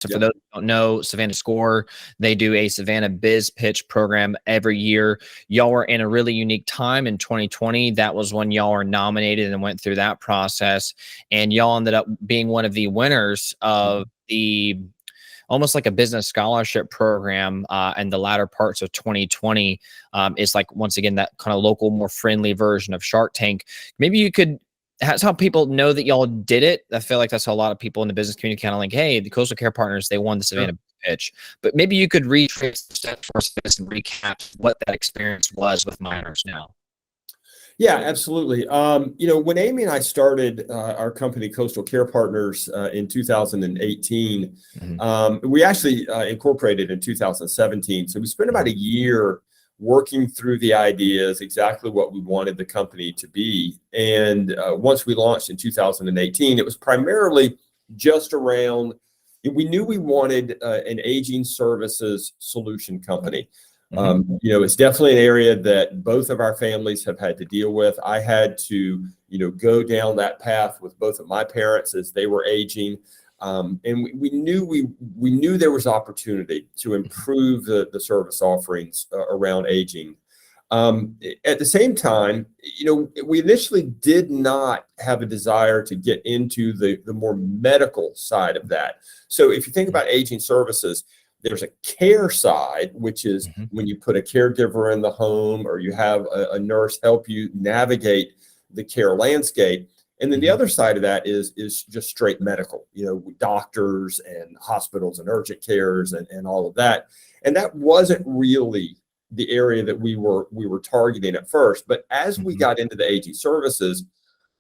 So for those who don't know, Savannah Score, they do a Savannah Biz Pitch program every year. Y'all were in a really unique time in 2020. That was when y'all were nominated and went through that process. And y'all ended up being one of the winners of the almost like a business scholarship program and the latter parts of 2020 is like, once again, that kind of local, more friendly version of Shark Tank. Maybe you could, that's how people know that y'all did it. I feel like that's how a lot of people in the business community kind of like, hey, the Coastal Care Partners, they won the Savannah pitch. But maybe you could retrace the steps for us and recap what that experience was with minors now. Yeah, absolutely. When Amy and I started our company, Coastal Care Partners, in 2018, we actually incorporated in 2017. So we spent about a year working through the ideas, exactly what we wanted the company to be. And once we launched in 2018, it was primarily just around, we knew we wanted an aging services solution company. It's definitely an area that both of our families have had to deal with. I had to, go down that path with both of my parents as they were aging. And we knew there was opportunity to improve the service offerings around aging. At the same time, we initially did not have a desire to get into the more medical side of that. So if you think about aging services, there's a care side, which is when you put a caregiver in the home or you have a nurse help you navigate the care landscape. And then the other side of that is just straight medical, doctors and hospitals and urgent cares and all of that. And that wasn't really the area that we were targeting at first. But as we got into the aging services,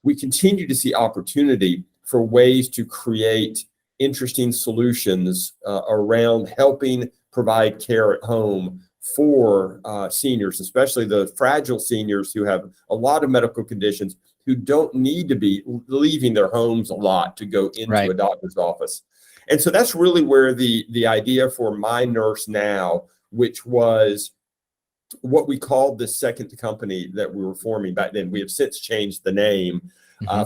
we continued to see opportunity for ways to create interesting solutions around helping provide care at home for seniors, especially the fragile seniors who have a lot of medical conditions, who don't need to be leaving their homes a lot to go into a doctor's office. And so that's really where the idea for My Nurse Now, which was what we called the second company that we were forming back then. We have since changed the name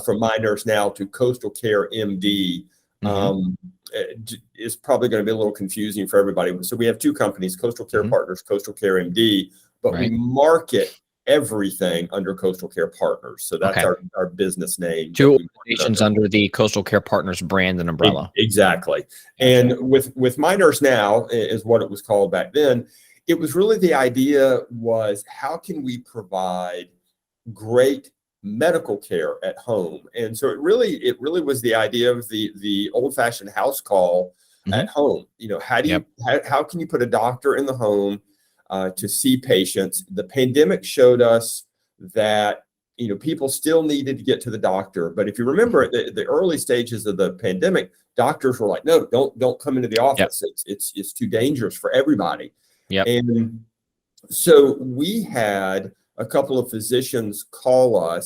from My Nurse Now to Coastal Care MD. Is probably going to be a little confusing for everybody. So we have two companies, Coastal Care Partners, Coastal Care MD, but we market everything under Coastal Care Partners. So that's our business name. Two organizations under the Coastal Care Partners brand and umbrella. Exactly. And with My Nurse Now is what it was called back then. It was really, the idea was, how can we provide great medical care at home? And so it really was the idea of the old-fashioned house call at home. How can you put a doctor in the home to see patients? The pandemic showed us that people still needed to get to the doctor, but if you remember the early stages of the pandemic, doctors were like, no, don't come into the office. It's too dangerous for everybody. And so we had a couple of physicians call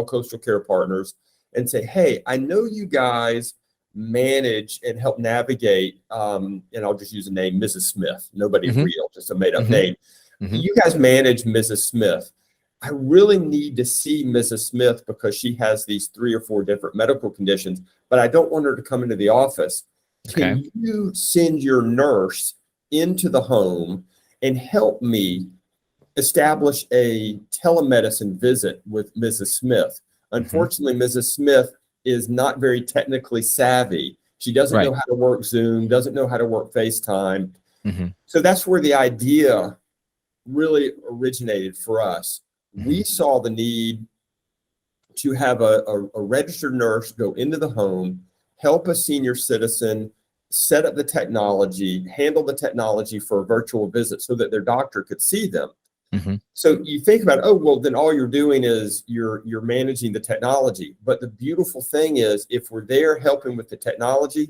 Coastal Care Partners and say, hey, I know you guys manage and help navigate, and I'll just use the name Mrs. Smith. Nobody real, just a made up name. You guys manage Mrs. Smith. I really need to see Mrs. Smith because she has these 3 or 4 different medical conditions, but I don't want her to come into the office. Can you send your nurse into the home and help me establish a telemedicine visit with Mrs. Smith? Unfortunately, Mrs. Smith is not very technically savvy. She doesn't know how to work Zoom, doesn't know how to work FaceTime. So that's where the idea really originated for us. We saw the need to have a registered nurse go into the home, help a senior citizen set up the technology, handle the technology for a virtual visit so that their doctor could see them. So you think about, oh, well, then all you're doing is you're managing the technology. But the beautiful thing is, if we're there helping with the technology,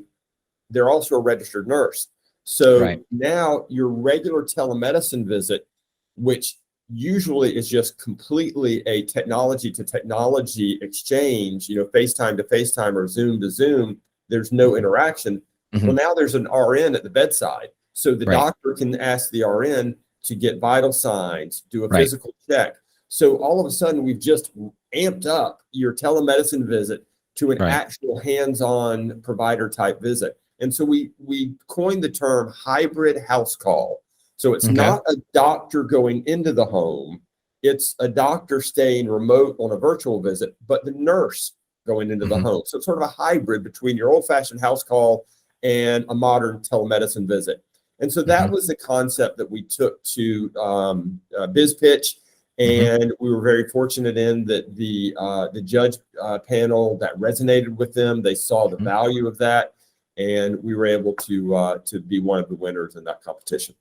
they're also a registered nurse. So now your regular telemedicine visit, which usually is just completely a technology to technology exchange, FaceTime to FaceTime or Zoom to Zoom, there's no interaction. Well, now there's an RN at the bedside. So the doctor can ask the RN to get vital signs, do a physical check. So all of a sudden, we've just amped up your telemedicine visit to an actual hands-on provider type visit. And so we coined the term hybrid house call. So it's Okay. not a doctor going into the home, it's a doctor staying remote on a virtual visit, but the nurse going into the home. So it's sort of a hybrid between your old-fashioned house call and a modern telemedicine visit. And so that was the concept that we took to BizPitch. And we were very fortunate in that the judge panel, that resonated with them. They saw the value of that, and we were able to be one of the winners in that competition.